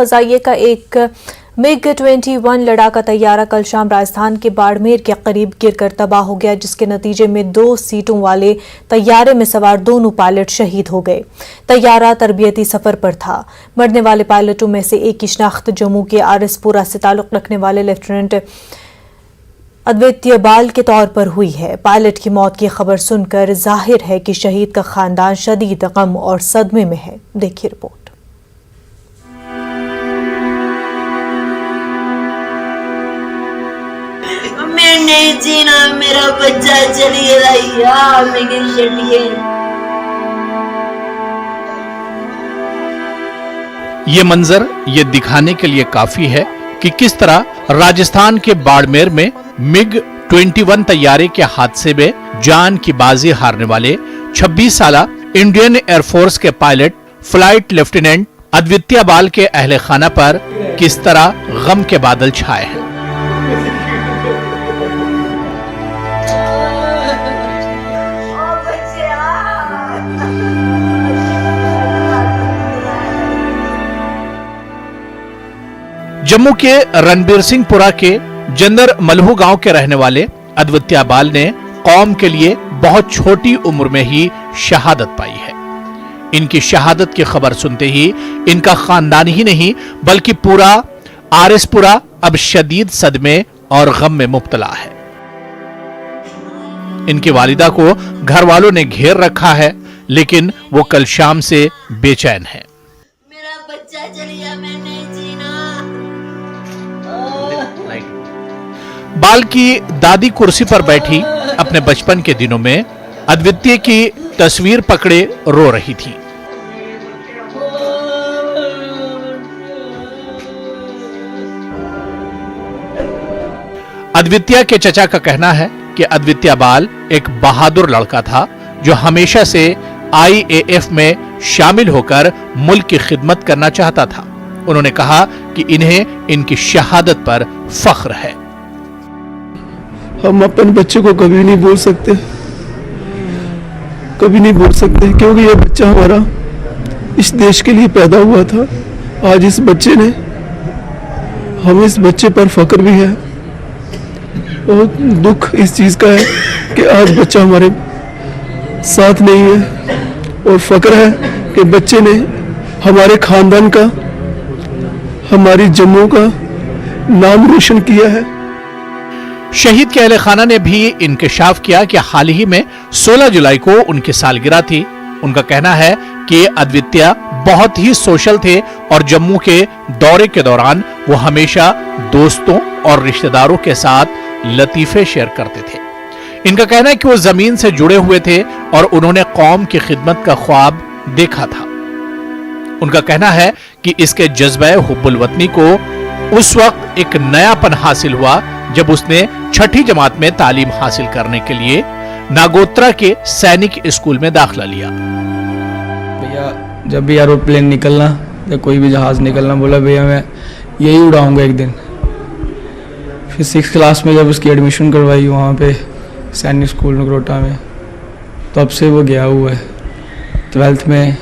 फजाइये का एक MiG-21 लड़ाका तैयारा कल शाम राजस्थान के बाड़मेर के करीब गिरकर तबाह हो गया, जिसके नतीजे में 2 सीटों वाले तैयारे में सवार दोनों पायलट शहीद हो गए। तैयारा तरबियती सफर पर था। मरने वाले पायलटों में से एक की शिनाख्त जम्मू के आरएसपुरा से ताल्लुक रखने वाले लेफ्टिनेंट अद्वितीय बाल के तौर पर हुई है। पायलट की मौत की खबर सुनकर जाहिर है कि शहीद का खानदान शदीद गम और सदमे में है। देखिए रिपोर्ट। मैं नहीं जीना, मेरा बच्चा चली गया, ये मंजर ये दिखाने के लिए काफी है कि किस तरह राजस्थान के बाड़मेर में MiG-21 तैयारे के हादसे में जान की बाजी हारने वाले 26 साला इंडियन एयरफोर्स के पायलट फ्लाइट लेफ्टिनेंट अद्वितीय बाल के अहले खाना पर किस तरह गम के बादल छाए हैं। जम्मू के रणबीर सिंहपुरा के जंदर मलहू गांव के रहने वाले अद्वितीय बाल ने कौम के लिए बहुत छोटी उम्र में ही शहादत पाई है। इनकी शहादत की खबर सुनते ही इनका खानदान ही नहीं बल्कि पूरा आरएसपुरा अब शदीद सदमे और गम में मुब्तला है। इनकी वालिदा को घर वालों ने घेर रखा है, लेकिन वो कल शाम से बेचैन है। मेरा बच्चा चली गया, मैं नहीं जीना। बाल की दादी कुर्सी पर बैठी अपने बचपन के दिनों में अद्वितीय की तस्वीर पकड़े रो रही थी। अद्वितीय के चचा का कहना है कि अद्वितीय बाल एक बहादुर लड़का था जो हमेशा से IAF में शामिल होकर मुल्क की खिदमत करना चाहता था। उन्होंने कहा कि इन्हें इनकी शहादत पर फख्र है। हम अपने बच्चे को कभी नहीं भूल सकते, कभी नहीं भूल सकते, क्योंकि ये बच्चा हमारा इस देश के लिए पैदा हुआ था। आज इस बच्चे ने, हम इस बच्चे पर फख्र भी है। बहुत दुख इस चीज़ का है कि आज बच्चा हमारे साथ नहीं है, और फख्र है कि बच्चे ने हमारे खानदान का, हमारी जम्मू का नाम रोशन किया है। शहीद के अहले खाना ने भी इंकशाफ किया कि हाल ही में 16 जुलाई को उनकी सालगिरह थी। उनका कहना है कि अद्वितीय बहुत ही सोशल थे और जम्मू के दौरे के दौरान वो हमेशा दोस्तों और रिश्तेदारों के साथ लतीफे शेयर करते थे। इनका कहना है कि वो जमीन से जुड़े हुए थे और उन्होंने कौम की खिदमत का ख्वाब देखा था। उनका कहना है कि इसके जज्बे हुब्बुल वतनी को उस वक्त एक नयापन हासिल हुआ जब उसने 6ठी जमात में तालीम हासिल करने के लिए नागोत्रा के सैनिक स्कूल में दाखिला लिया। भैया जब भी एरोप्लेन निकलना या कोई भी जहाज निकलना, बोला भैया मैं यही उड़ाऊंगा एक दिन। फिर 6th क्लास में जब उसकी एडमिशन करवाई वहाँ पे सैनिक स्कूल नगरोटा में, तब से वो गया हुआ है। 12th में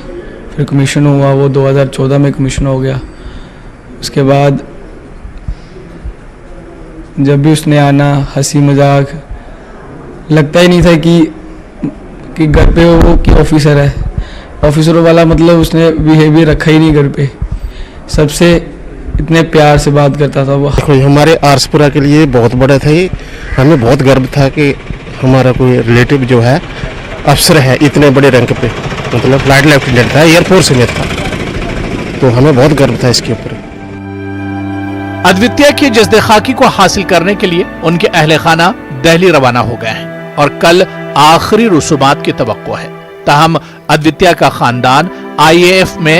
फिर कमीशन हुआ, वो 2014 में कमीशन हो गया। उसके बाद जब भी उसने आना, हंसी मजाक, लगता ही नहीं था कि घर पे वो कि ऑफिसर है। ऑफिसरों वाला मतलब उसने बिहेवियर रखा ही नहीं घर पे। सबसे इतने प्यार से बात करता था वो। हमारे आरएसपुरा के लिए बहुत बड़ा था ये। हमें बहुत गर्व था कि हमारा कोई रिलेटिव जो है अफसर है इतने बड़े रैंक पे, मतलब फ्लाइट लेफ्टिनेंट था, एयरफोर्स में था, तो हमें बहुत गर्व था इसके ऊपर। अद्वितीय की जज्दे खाकी को हासिल करने के लिए उनके अहले खाना दिल्ली रवाना हो गए हैं और कल आखिरी रसूमात की तवक्को है। ताहम अद्वितीय का खानदान IAF में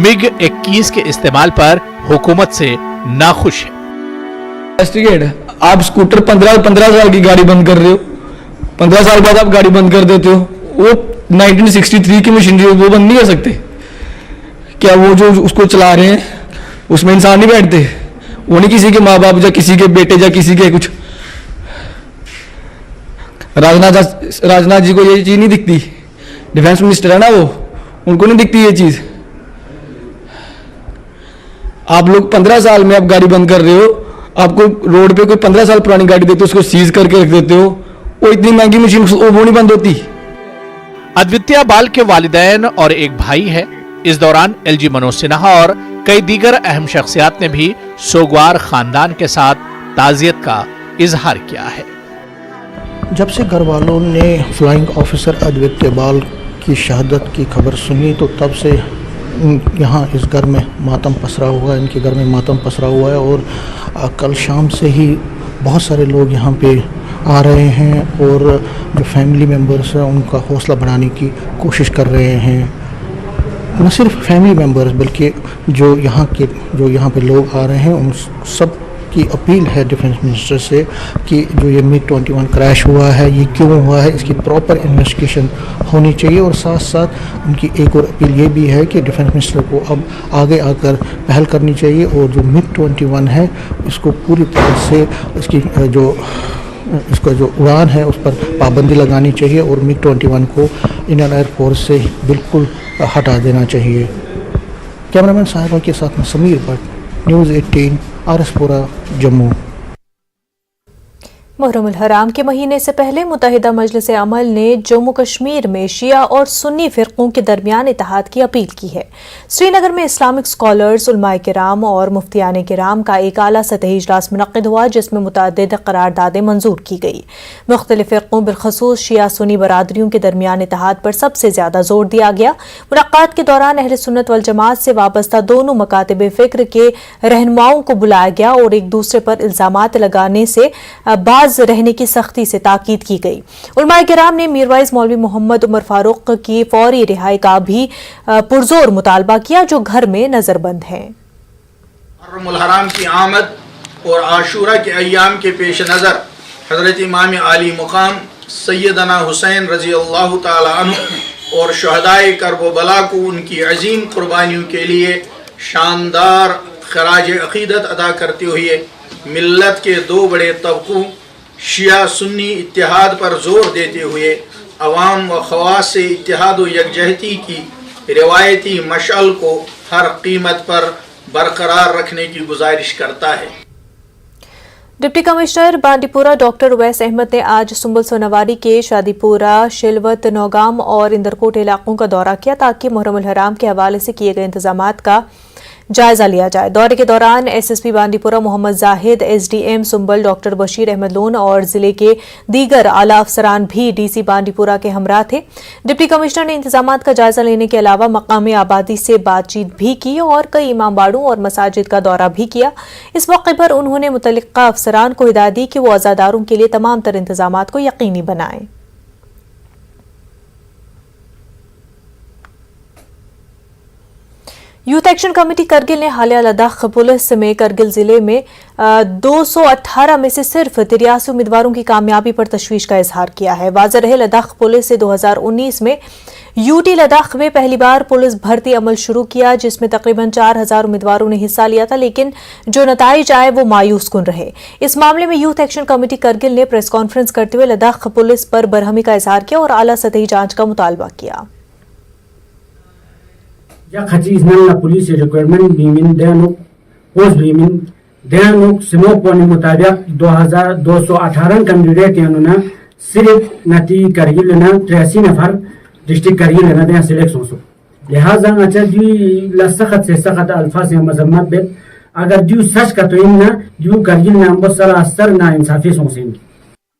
MiG-21 के इस्तेमाल पर हुकूमत से नाखुश है। आप स्कूटर 15 साल की गाड़ी बंद कर रहे हो, 15 साल बाद आप गाड़ी बंद कर देते हो। वो 1963 की मशीनरी वो बंद नहीं कर सकते क्या? वो जो उसको चला रहे हैं उसमें इंसान नहीं बैठते? वो नहीं किसी के माँ बाप या किसी के बेटे या किसी के कुछ। राजनाथ जी को ये चीज नहीं दिखती, डिफेंस मिनिस्टर है ना वो, उनको नहीं दिखती ये चीज। आप लोग 15 साल में आप गाड़ी बंद कर रहे हो, आपको रोड पे कोई 15 साल पुरानी गाड़ी देते हो उसको सीज करके रख देते हो, वो इतनी महंगी मशीन वो नहीं बंद होती। अद्वितीय बाल के वालिदैन और एक भाई है। इस दौरान एलजी मनोज सिन्हा और कई दीगर अहम शख्सियात ने भी सोगवार खानदान के साथ ताजियत का इजहार किया है। जब से घर वालों ने फ्लाइंग ऑफिसर अद्वितीय बाल की शहादत की खबर सुनी तो तब से यहाँ इस घर में मातम पसरा हुआ है, इनके घर में मातम पसरा हुआ है। और कल शाम से ही बहुत सारे लोग यहाँ पे आ रहे हैं और जो फैमिली मेम्बर्स हैं उनका हौसला बढ़ाने की कोशिश कर रहे हैं। न सिर्फ फैमिली मेम्बर्स बल्कि जो यहाँ पे लोग आ रहे हैं उन सब की अपील है डिफेंस मिनिस्टर से कि जो ये MiG-21 क्रैश हुआ है ये क्यों हुआ है इसकी प्रॉपर इन्वेस्टिगेशन होनी चाहिए। और साथ साथ उनकी एक और अपील ये भी है कि डिफेंस मिनिस्टर को अब आगे आकर पहल करनी चाहिए और जो MiG-21 है इसको पूरी तरह से इसका जो उड़ान है उस पर पाबंदी लगानी चाहिए और MiG-21 को इंडियन एयरफोर्स से बिल्कुल हटा देना चाहिए। कैमरामैन साहिबा के साथ में समीर भट्ट, न्यूज़ 18 आरएसपुरा जम्मू। मुहर्रमुल हराम के महीने से पहले मुत्तहिदा मजलिस अमल ने जम्मू कश्मीर में शिया और सुन्नी फ़िरक़ों के दरमियान इत्तेहाद की अपील की है। श्रीनगर में इस्लामिक स्कॉलर्स, उलमाए किराम और मुफ्तियान किराम का एक आला सतही इजलास मुनक़्क़िद हुआ जिसमें मुतअद्दिद करारदादें मंजूर की गई। मुख्तलिफ फ़िरक़ों बिलख़ुसूस शिया सुन्नी बरादरियों के दरमियान इत्तेहाद पर सबसे ज़्यादा जोर दिया गया। मुलाक़ात के दौरान अहले सुन्नत वल जमात से वाबस्ता दोनों मकातिब फ़िक्र के रहनुमाओं को बुलाया गया और एक दूसरे पर इल्ज़ामात लगाने से बाज रहने की सख्ती से ताकीद की गई। उलमाए किराम ने मीरवाइज मौलवी मोहम्मद उमर फारूक की फौरी रिहाई का भी पुरजोर मुतालबा किया जो घर में नजरबंद हैं। मुहर्रमुल हराम की आमद और आशूरा के अय्याम के पेश नज़र हज़रत इमाम आली मुकाम सैयदना हुसैन रज़ी अल्लाह ताला अन्हु और शुहदाए कर्ब बला को उनकी अजीम कुर्बानियों के लिए शानदार खराज अक़ीदत अदा करते हुए मिल्लत के दो बड़े तबकों शिया सुन्नी इत्तेहाद पर जोर देते हुए अवाम व ख़वास से इत्तेहाद व यकजहती की रिवायती मशअल को हर कीमत पर बरकरार रखने की गुजारिश करता है। Deputy commissioner Bandipora doctor Uwais Ahmad ने आज सुंबल सोनावारी के शादीपुरा, शिलवत, नौगाम और इंदरकोट इलाकों का दौरा किया ताकि मुहर्रमुल हराम के हवाले से किए गए इंतजामात का जायजा लिया जाए। दौरे के दौरान SSP Bandipora Mohammad Zahid, SDM Sumbal doctor Bashir Ahmad Lone और जिले के दीगर आला अफसरान भी डीसी बांडीपुरा के हमरा थे। डिप्टी कमिश्नर ने इंतजामात का जायजा लेने के अलावा मकामी आबादी से बातचीत भी की और कई इमाम बाड़ों और मसाजिद का दौरा भी किया। इस मौके पर उन्होंने मुतल्लिका अफसरान को हिदायत दी कि वो अज़ादारों के लिए तमाम तर इंतजामात को यकीनी बनाएं। यूथ एक्शन कमेटी करगिल ने हालिया लद्दाख पुलिस में करगिल जिले में 218 में से सिर्फ 83 उम्मीदवारों की कामयाबी पर तशवीश का इजहार किया है। वाज़ेह रहे लद्दाख पुलिस से 2019 में यूटी लद्दाख में पहली बार पुलिस भर्ती अमल शुरू किया जिसमें तकरीबन 4000 उम्मीदवारों ने हिस्सा लिया था, लेकिन जो नताइज आए वो मायूस कुन रहे। इस मामले में यूथ एक्शन कमेटी करगिल ने प्रेस कॉन्फ्रेंस करते हुए लद्दाख पुलिस पर बरहमी का इजहार किया और आला सतही जांच का मुतालबा किया। या खचीज नल्ला पुलिस रिक्वायरमेंट बीमिन देनुक पोस्ट बीमिन देनुक सिमो पोनी मुताबिक 2218 कैंडिडेट यानुना सिर्फ नती करगिल ना 83 नफर डिस्ट्रिक्ट करगिल ना दे सिलेक्शन सो लिहाजा अच्छा जी लसखत से सखत अल्फाज मजम्मत बे अगर जो सच का तो इन ना जो करगिल ना बसरा असर ना इंसाफी सोसेंगे